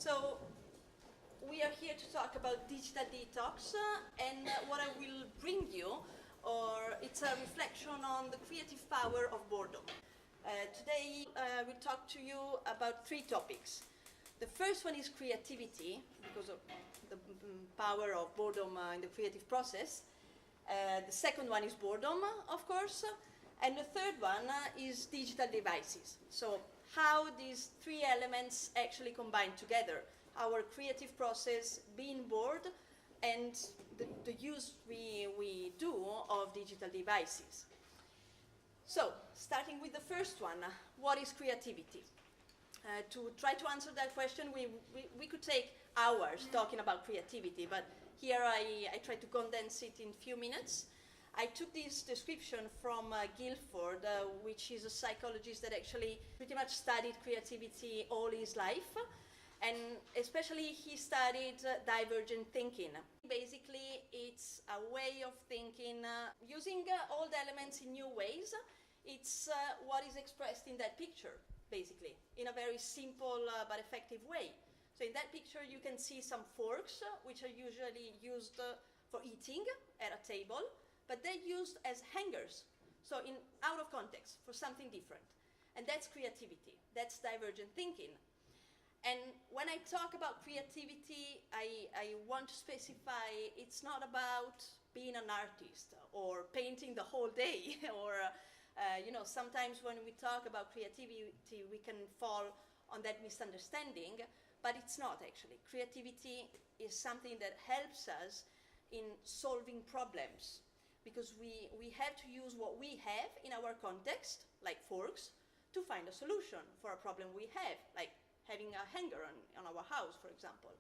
So we are here to talk about digital detox, and what I will bring you, it's a reflection on the creative power of boredom. Today we'll talk to you about three topics. The first one is creativity, because of the power of boredom in the creative process. The second one is boredom, of course. And the third one is digital devices. So how these three elements actually combine together. Our creative process, being bored, and the use we do of digital devices. So, starting with the first one, what is creativity? To try to answer that question, we could take hours talking about creativity, but here I try to condense it in a few minutes. I took this description from Guilford, which is a psychologist that actually pretty much studied creativity all his life, and especially he studied divergent thinking. Basically, it's a way of thinking using all the elements in new ways. It's what is expressed in that picture, basically, in a very simple but effective way. So in that picture you can see some forks, which are usually used for eating at a table, but they're used as hangers, so out of context, for something different. And that's creativity, that's divergent thinking. And when I talk about creativity, I want to specify it's not about being an artist or painting the whole day or sometimes when we talk about creativity we can fall on that misunderstanding, but it's not actually. Creativity is something that helps us in solving problems, because we have to use what we have in our context, like forks, to find a solution for a problem we have, like having a hanger on our house, for example.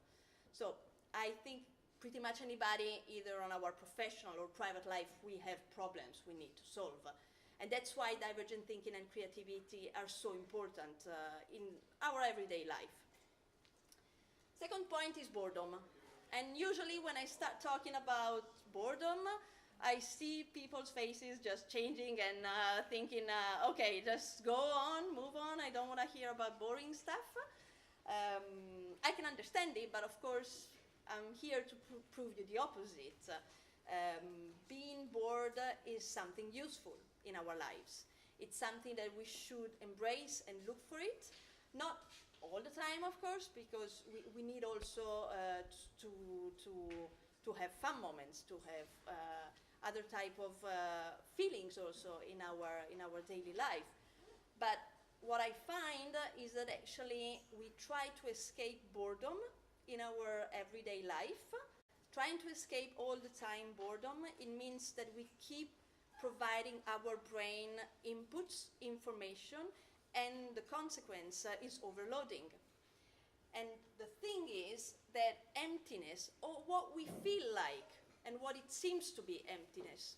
So I think pretty much anybody, either on our professional or private life, we have problems we need to solve. And that's why divergent thinking and creativity are so important in our everyday life. Second point is boredom. And usually when I start talking about boredom, I see people's faces just changing and thinking, okay, just go on, move on, I don't want to hear about boring stuff. I can understand it, but of course I'm here to prove you the opposite. Being bored is something useful in our lives. It's something that we should embrace and look for it. Not all the time, of course, because we need also to have fun moments, to have other type of feelings also in our daily life. But what I find is that actually we try to escape boredom in our everyday life. Trying to escape all the time boredom, it means that we keep providing our brain inputs, information, and the consequence is overloading. And the thing is that emptiness, or what we feel like, and what it seems to be emptiness,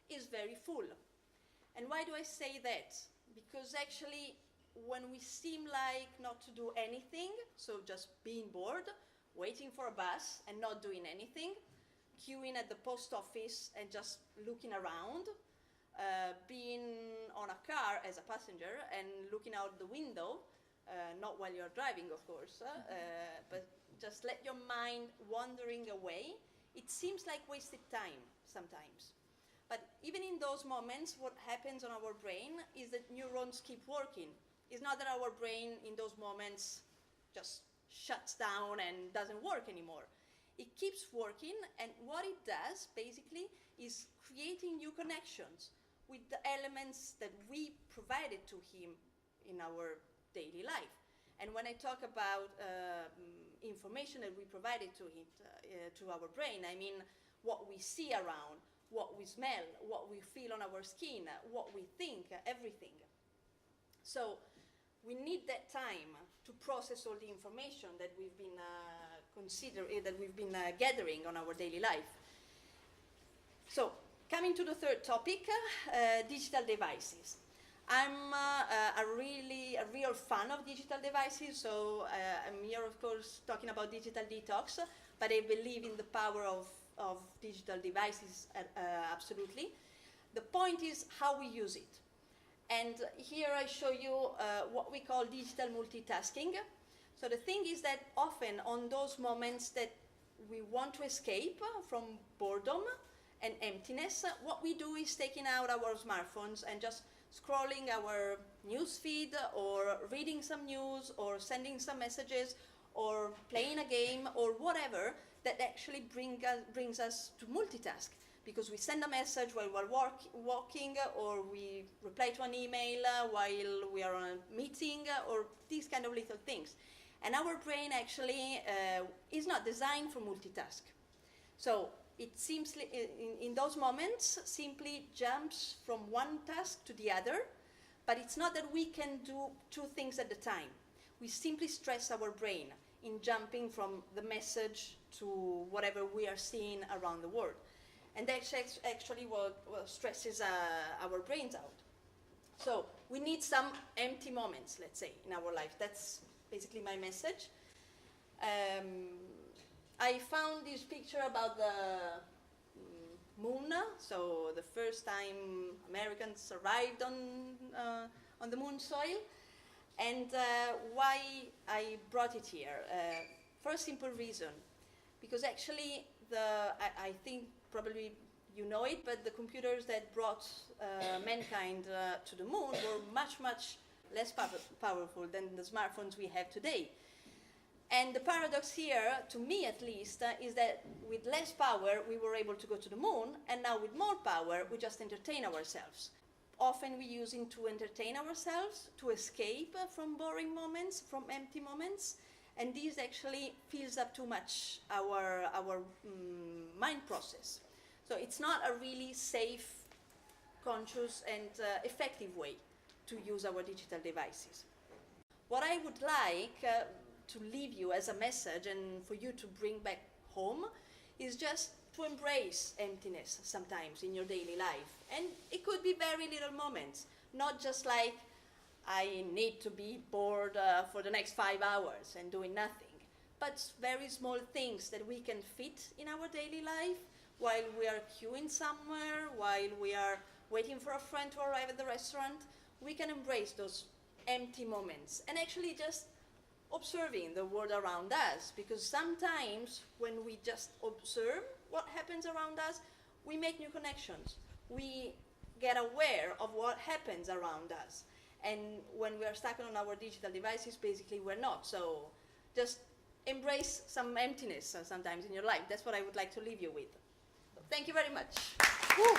is very full. And why do I say that? Because actually, when we seem like not to do anything, so just being bored, waiting for a bus and not doing anything, queuing at the post office and just looking around, being on a car as a passenger and looking out the window, not while you're driving, of course, but just let your mind wandering away. It seems like wasted time sometimes. But even in those moments, what happens on our brain is that neurons keep working. It's not that our brain in those moments just shuts down and doesn't work anymore. It keeps working, and what it does basically is creating new connections with the elements that we provided to him in our daily life. And when I talk about information that we provided to it, to our brain, I mean what we see around, what we smell, what we feel on our skin, what we think, everything. So we need that time to process all the information that we've been gathering on our daily life. So, coming to the third topic, digital devices. I'm a real fan of digital devices, so I'm here, of course, talking about digital detox, but I believe in the power of digital devices, absolutely. The point is how we use it. And here I show you what we call digital multitasking. So the thing is that often on those moments that we want to escape from boredom and emptiness, what we do is taking out our smartphones and just scrolling our news feed, or reading some news, or sending some messages, or playing a game, or whatever that actually brings us to multitask. Because we send a message while we're walking, or we reply to an email while we are on a meeting, or these kind of little things. And our brain actually is not designed for multitask. So it seems in those moments simply jumps from one task to the other, but it's not that we can do two things at a time. We simply stress our brain in jumping from the message to whatever we are seeing around the world. And that's actually what stresses our brains out. So we need some empty moments, let's say, in our life. That's basically my message. I found this picture about the moon. So the first time Americans arrived on the moon soil. And why I brought it here? For a simple reason. Because actually, I think probably you know it, but the computers that brought mankind to the moon were much, much less powerful than the smartphones we have today. And the paradox here, to me at least, is that with less power we were able to go to the moon, and now with more power we just entertain ourselves. Often we use it to entertain ourselves, to escape from boring moments, from empty moments, and this actually fills up too much our mind process. So it's not a really safe, conscious and effective way to use our digital devices. What I would like to leave you as a message and for you to bring back home is just to embrace emptiness sometimes in your daily life. And it could be very little moments, not just like I need to be bored for the next 5 hours and doing nothing, but very small things that we can fit in our daily life while we are queuing somewhere, while we are waiting for a friend to arrive at the restaurant. We can embrace those empty moments and actually just observing the world around us, because sometimes when we just observe what happens around us, we make new connections. We get aware of what happens around us. And when we are stuck on our digital devices, basically we're not. So just embrace some emptiness sometimes in your life. That's what I would like to leave you with. Thank you very much. Woo.